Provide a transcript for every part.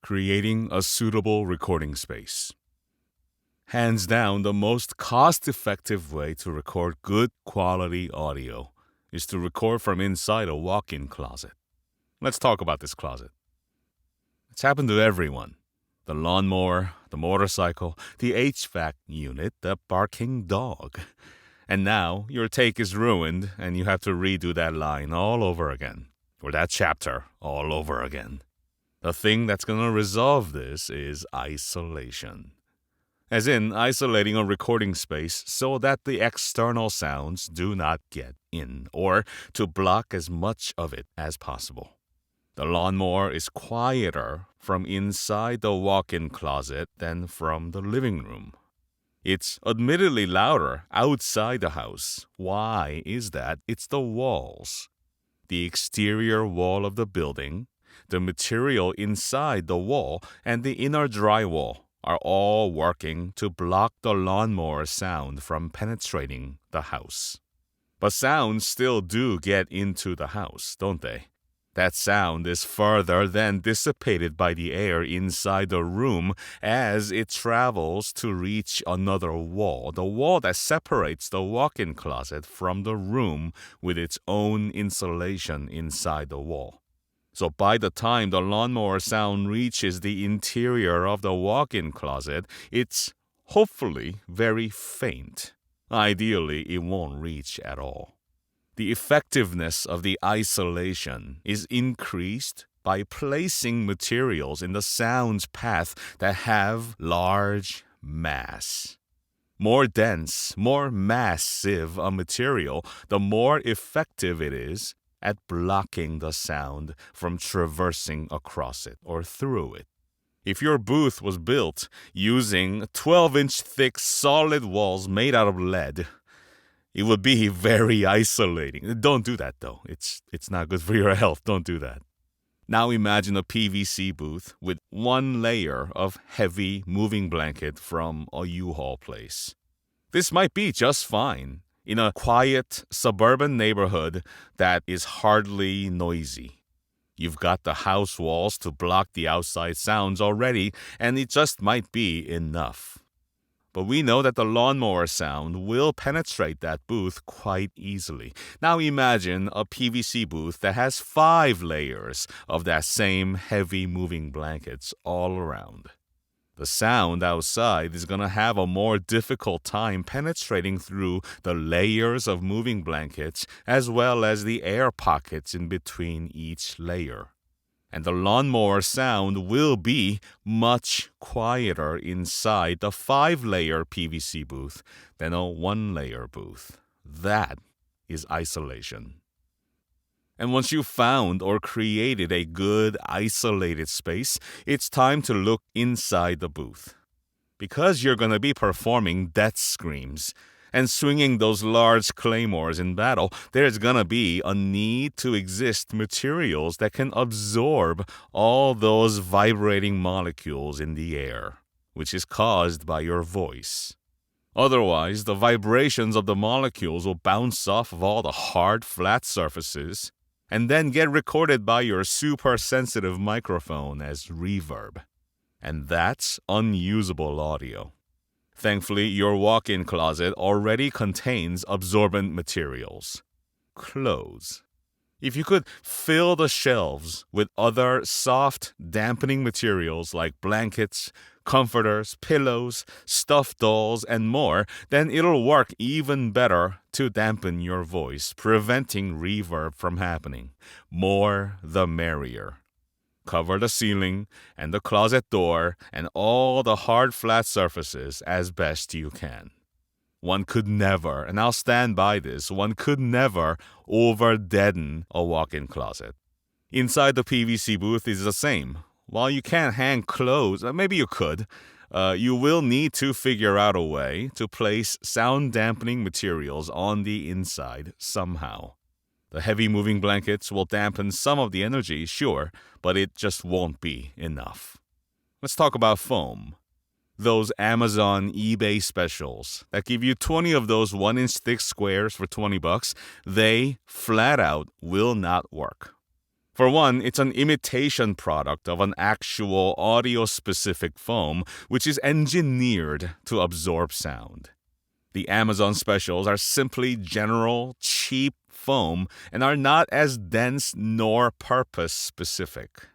Creating a suitable recording space. Hands down, the most cost-effective way to record good quality audio is to record from inside a walk-in closet. Let's talk about this closet. It's happened to everyone. The lawnmower, the motorcycle, the HVAC unit, the barking dog. And now your take is ruined and you have to redo that line all over again, or that chapter all over again. The thing that's going to resolve this is isolation. As in, isolating a recording space so that the external sounds do not get in, or to block as much of it as possible. The lawnmower is quieter from inside the walk-in closet than from the living room. It's admittedly louder outside the house. Why is that? It's the walls. The exterior wall of the building, the material inside the wall, and the inner drywall are all working to block the lawnmower sound from penetrating the house. But sounds still do get into the house, don't they? That sound is further then dissipated by the air inside the room as it travels to reach another wall, the wall that separates the walk-in closet from the room with its own insulation inside the wall. So by the time the lawnmower sound reaches the interior of the walk-in closet, it's hopefully very faint. Ideally, it won't reach at all. The effectiveness of the isolation is increased by placing materials in the sound's path that have large mass. More dense, more massive a material, the more effective it is at blocking the sound from traversing across it or through it. If your booth was built using 12-inch thick solid walls made out of lead, it would be very isolating. Don't do that, though. It's not good for your health. Don't do that. Now imagine a PVC booth with one layer of heavy moving blanket from a U-Haul place. This might be just fine in a quiet suburban neighborhood that is hardly noisy. You've got the house walls to block the outside sounds already, and it just might be enough. But we know that the lawnmower sound will penetrate that booth quite easily. Now imagine a PVC booth that has 5 layers of that same heavy moving blankets all around. The sound outside is going to have a more difficult time penetrating through the layers of moving blankets as well as the air pockets in between each layer. And the lawnmower sound will be much quieter inside the 5-layer PVC booth than a 1-layer booth. That is isolation. And once you've found or created a good isolated space, it's time to look inside the booth. Because you're going to be performing death screams and swinging those large claymores in battle, there's going to be a need to exist materials that can absorb all those vibrating molecules in the air, which is caused by your voice. Otherwise, the vibrations of the molecules will bounce off of all the hard, flat surfaces and then get recorded by your super sensitive microphone as reverb. And that's unusable audio. Thankfully, your walk-in closet already contains absorbent materials. Clothes. If you could fill the shelves with other soft, dampening materials like blankets, comforters, pillows, stuffed dolls, and more, then it'll work even better to dampen your voice, preventing reverb from happening. More the merrier. Cover the ceiling and the closet door and all the hard, flat surfaces as best you can. One could never, and I'll stand by this, one could never over-deaden a walk-in closet. Inside the PVC booth is the same. While you can't hang clothes, maybe you could, you will need to figure out a way to place sound-dampening materials on the inside somehow. The heavy moving blankets will dampen some of the energy, sure, but it just won't be enough. Let's talk about foam. Those Amazon eBay specials that give you 20 of those 1-inch thick squares for $20, they flat out will not work. For one, it's an imitation product of an actual audio-specific foam which is engineered to absorb sound. The Amazon specials are simply general, cheap foam and are not as dense nor purpose-specific.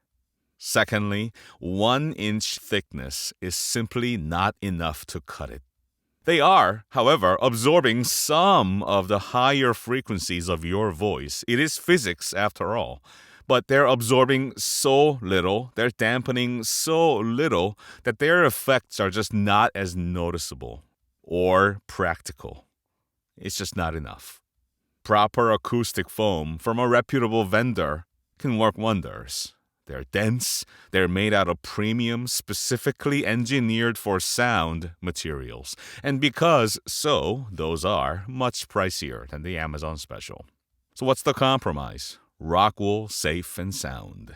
Secondly, 1-inch thickness is simply not enough to cut it. They are, however, absorbing some of the higher frequencies of your voice. It is physics after all. But they're absorbing so little, they're dampening so little that their effects are just not as noticeable or practical. It's just not enough. Proper acoustic foam from a reputable vendor can work wonders. They're dense, they're made out of premium, specifically engineered for sound materials. And those are much pricier than the Amazon special. So what's the compromise? Rockwool Safe and Sound.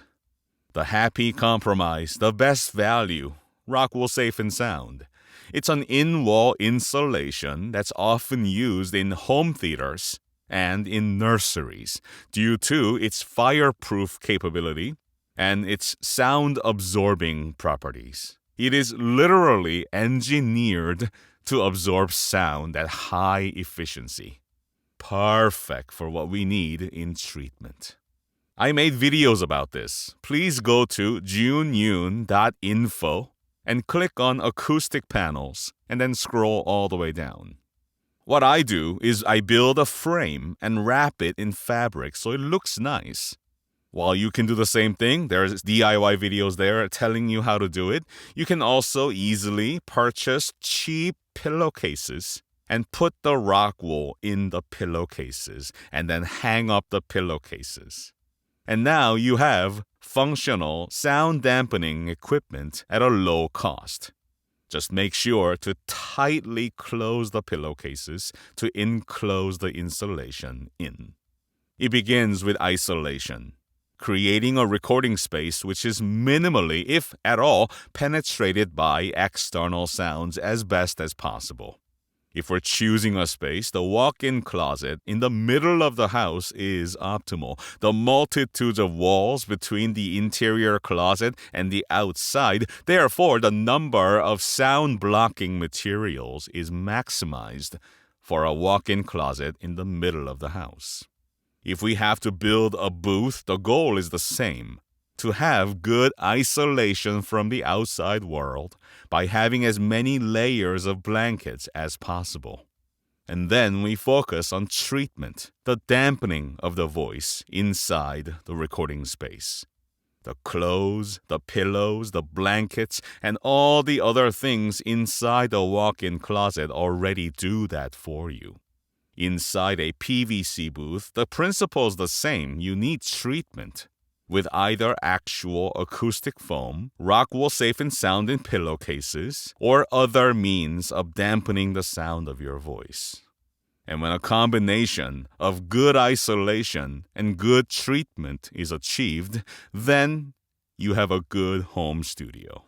The happy compromise, the best value, Rockwool Safe and Sound. It's an in-wall insulation that's often used in home theaters and in nurseries due to its fireproof capability and its sound-absorbing properties. It is literally engineered to absorb sound at high efficiency. Perfect for what we need in treatment. I made videos about this. Please go to juneyoon.info and click on acoustic panels and then scroll all the way down. What I do is I build a frame and wrap it in fabric so it looks nice. While you can do the same thing, there's DIY videos there telling you how to do it. You can also easily purchase cheap pillowcases and put the Rockwool in the pillowcases and then hang up the pillowcases. And now you have functional sound dampening equipment at a low cost. Just make sure to tightly close the pillowcases to enclose the insulation in. It begins with isolation, creating a recording space which is minimally, if at all, penetrated by external sounds as best as possible. If we're choosing a space, the walk-in closet in the middle of the house is optimal. The multitudes of walls between the interior closet and the outside, therefore the number of sound-blocking materials is maximized for a walk-in closet in the middle of the house. If we have to build a booth, the goal is the same. To have good isolation from the outside world by having as many layers of blankets as possible. And then we focus on treatment, the dampening of the voice inside the recording space. The clothes, the pillows, the blankets, and all the other things inside the walk-in closet already do that for you. Inside a PVC booth, the principle's the same. You need treatment with either actual acoustic foam, Rockwool Safe and Sound in pillowcases, or other means of dampening the sound of your voice. And when a combination of good isolation and good treatment is achieved, then you have a good home studio.